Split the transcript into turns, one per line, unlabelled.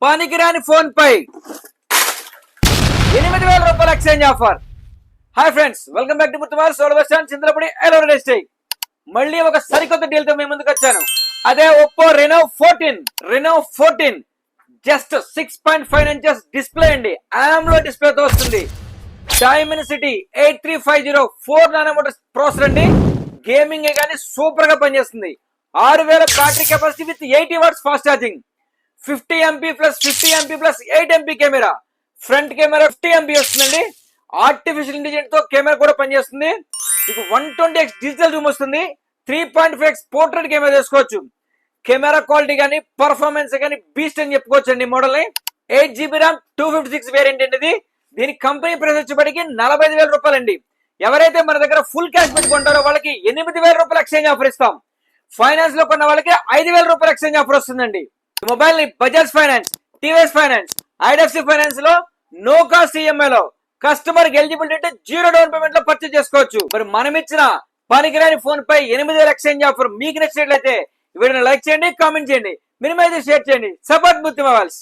పనికిరాని ఫోన్ పై 8,000 రూపాయల exchange offer. Hi friends, welcome back to ముర్తువాల్ సోల్ bus stand Chintalapudi Eluru district. మళ్ళీ ఒక సరికొత్త డీల్ తో మీ ముందుకు వచ్చాను. అదే Oppo Reno 14 just 6.5 inches display అండి. ఆమ్లో డిస్ప్లే తో వస్తుంది. డైమెన్సిటీ 8350 4 నానోమీటర్ ప్రాసెసర్ అండి. గేమింగ్ కానీ సూపర్ గా పనిచేస్తుంది. 6000 battery capacity with 80 watts fast charging. 50 MP plus 50 MP plus 8 MP camera. Front camera 50 MP వస్తుందండి. ఆర్టిఫిషియల్ ఇంటెలిజెన్స్ తో కెమెరా కూడా పనిచేస్తుంది. మీకు 120x డిజిటల్ జూమ్ వస్తుంది. 3.5x పోర్ట్రేట్ కెమెరా చేసుకోవచ్చు. కెమెరా క్వాలిటీ కానీ పర్ఫార్మెన్స్ కానీ బీస్ట్ అని చెప్పుకోవచ్చు అండి. మోడల్ ని 8GB ర్యామ్ 256 వేరియంట్ అండి ఇది. దీని కంపెనీ ప్రైస్ వచ్చేప్పటికి 45,000 రూపాయలండి. ఎవరైతే మన దగ్గర ఫుల్ క్యాష్ పెట్టుకుంటారో వాళ్ళకి 8,000 రూపాయలు ఎక్స్చేంజ్ ఆఫర్ ఇస్తాం. ఫైనాన్స్ లో కొన్న వాళ్ళకి 5,000 రూపాయలు ఎక్స్చేంజ్ ఆఫర్ వస్తుందండి. మొబైల్ ని Bajaj finance, TVS finance, IDFC finance లో నో కాస్ట్ ఈఎంఐ లో కస్టమర్ ఎలిజిబిలిటీ అంటే 0 డౌన్ పేమెంట్ లో పర్చేజ్ చేసుకోవచ్చు. మరి మనం ఇచ్చిన పనికిరాని ఫోన్ పై 8,000 ఎక్స్చేంజ్ ఆఫర్ మీకు నచ్చినట్లయితే వీడియోని లైక్ చేయండి, కామెంట్ చేయండి, మినిమైజ్ షేర్ చేయండి. Support Murthy mobiles.